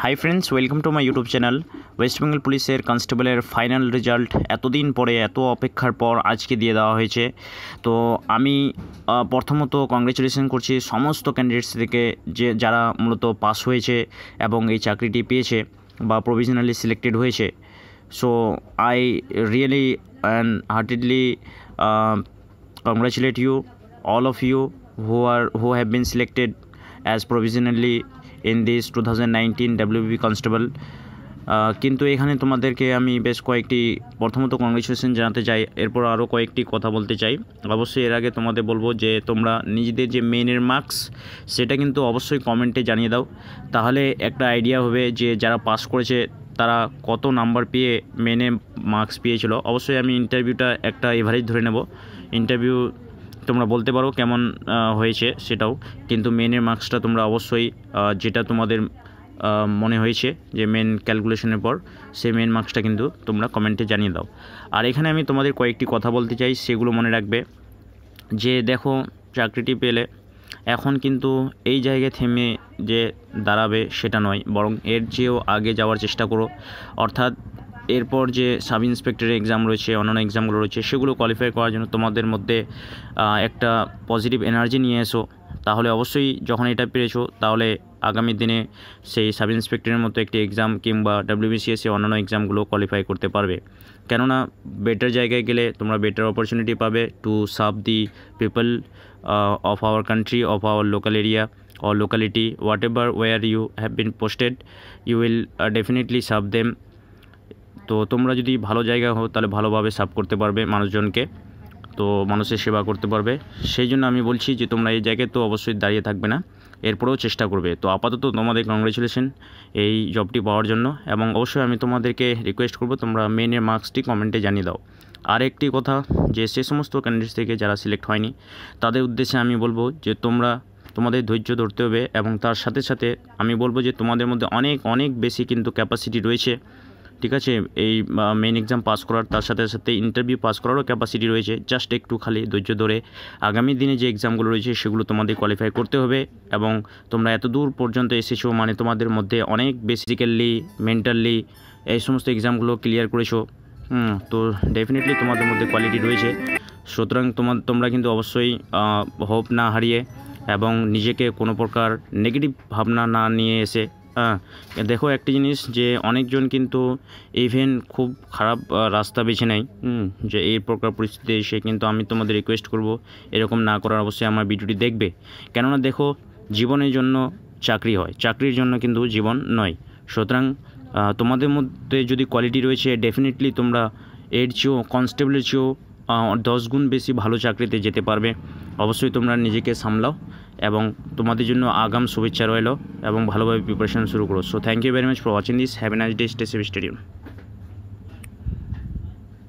Hi friends, welcome to my YouTube channel. West Bengal পুলিশের কনস্টেবলের final result এতদিন পরে, এত অপেক্ষার পর আজকে দিয়ে দেওয়া হয়েছে। তো আমি প্রথমত কংগ্রেচুলেশন করছি সমস্ত ক্যান্ডিডেটস থেকে, যারা মূলত পাস হয়েছে এবং এই চাকরিটি পেয়েছে বা প্রভিশনালি সিলেক্টেড হয়েছে। So I really and heartedly congratulate you, all of you who have been selected as provisionally in this 2019 WBB Constable. কিন্তু এখানে তোমাদেরকে আমি বেশ কয়েকটি প্রথমত কংগ্রেচুলেশন জানাতে চাই, এরপর আরও কয়েকটি কথা বলতে চাই। অবশ্যই এর আগে তোমাদের বলবো যে তোমরা নিজেদের যে মেনের মার্কস সেটা কিন্তু অবশ্যই কমেন্টে জানিয়ে দাও, তাহলে একটা আইডিয়া হবে যে যারা পাস করেছে তারা কত নাম্বার পেয়ে মেনে মার্কস পেয়েছিল। অবশ্যই আমি ইন্টারভিউটা একটা এভারেজ ধরে নেব, ইন্টারভিউ তোমরা বলতে পারো কেমন হয়েছে সেটাও, কিন্তু মেনের মার্কসটা তোমরা অবশ্যই যেটা তোমাদের মনে হয়েছে যে মেন ক্যালকুলেশনের পর সেই মেন মার্কসটা কিন্তু তোমরা কমেন্টে জানিয়ে দাও। আর এখানে আমি তোমাদের কয়েকটি কথা বলতে চাই, সেগুলো মনে রাখবে। যে দেখো, চাকরিটি পেলে এখন কিন্তু এই জায়গায় থেমে যে দাঁড়াবে সেটা নয়, বরং এর চেয়েও আগে যাওয়ার চেষ্টা করো। অর্থাৎ এরপর যে সাব ইন্সপেক্টরের এক্সাম রয়েছে, অন্যান্য এক্সামগুলো রয়েছে, সেগুলো কোয়ালিফাই করার জন্য তোমাদের মধ্যে একটা পজিটিভ এনার্জি নিয়ে এসো। তাহলে অবশ্যই যখন এটা পেরেছো, তাহলে আগামী দিনে সেই সাব ইন্সপেক্টরের মতো একটি এক্সাম কিংবা WBCS অন্যান্য এক্সামগুলো কোয়ালিফাই করতে পারবে। কেননা বেটার জায়গায় গেলে তোমরা বেটার অপরচুনিটি পাবে to serve the people of our country, of our local area or locality, whatever where you have been posted, you will definitely serve them. তো তোমরা যদি ভালো জায়গা হও তাহলে ভালোভাবে সার্ভ করতে পারবে মানুষজনকে, তো মানুষের সেবা করতে পারবে। সেই জন্য আমি বলছি যে তোমরা এই জায়গায় তো অবশ্যই দাঁড়িয়ে থাকবে না, এরপরেও চেষ্টা করবে। তো আপাতত তোমাদের কংগ্রেচুলেশন এই জবটি পাওয়ার জন্য, এবং অবশ্যই আমি তোমাদেরকে রিকোয়েস্ট করব তোমরা মেনের মার্কসটি কমেন্টে জানিয়ে দাও। আর একটি কথা, যে সে সমস্ত ক্যান্ডিডেটস থেকে যারা সিলেক্ট হয়নি তাদের উদ্দেশ্যে আমি বলবো যে তোমাদের ধৈর্য ধরতে হবে, এবং তার সাথে সাথে আমি বলবো যে তোমাদের মধ্যে অনেক বেশি কিন্তু ক্যাপাসিটি রয়েছে, ঠিক আছে, এই মেন এক্সাম পাস করার, তার সাথে সাথে ইন্টারভিউ পাস করারও ক্যাপাসিটি রয়েছে। জাস্ট একটু খালি ধৈর্য ধরে আগামী দিনে যে এক্সামগুলো রয়েছে সেগুলো তোমাদের কোয়ালিফাই করতে হবে। এবং তোমরা এত দূর পর্যন্ত এসেছো মানে তোমাদের মধ্যে অনেক বেসিক্যালি মেন্টালি এই সমস্ত এক্সামগুলো ক্লিয়ার করেছো, তো ডেফিনেটলি তোমাদের মধ্যে কোয়ালিটি রয়েছে। সুতরাং তোমরা কিন্তু অবশ্যই হোপ না হারিয়ে এবং নিজেকে কোনো প্রকার নেগেটিভ ভাবনা না নিয়ে এসে, দেখো একটি জিনিস, যে অনেকজন কিন্তু ইভেন খুব খারাপ রাস্তা বেছে নেয়, যে এই প্রকার পরিস্থিতি এসে। কিন্তু আমি তোমাদের রিকোয়েস্ট করব এরকম না করার, অবশ্যই আমার ভিডিওটি দেখবে। কেননা দেখো, জীবনের জন্য চাকরি হয়, চাকরির জন্য কিন্তু জীবন নয়। সুতরাং তোমাদের মধ্যে যদি কোয়ালিটি রয়েছে, ডেফিনেটলি তোমরা এর চেয়েও, কনস্টেবলের চেয়েও 10 গুণ বেশি ভালো চাকরিতে যেতে পারবে। অবশ্যই তোমরা নিজেকে সামলাও, এবং তোমাদের জন্য আগাম শুভেচ্ছা রইল, এবং ভালোভাবে প্রিপারেশন শুরু করো। So thank you very much for watching this. Have a nice day, stay safe, stay tuned.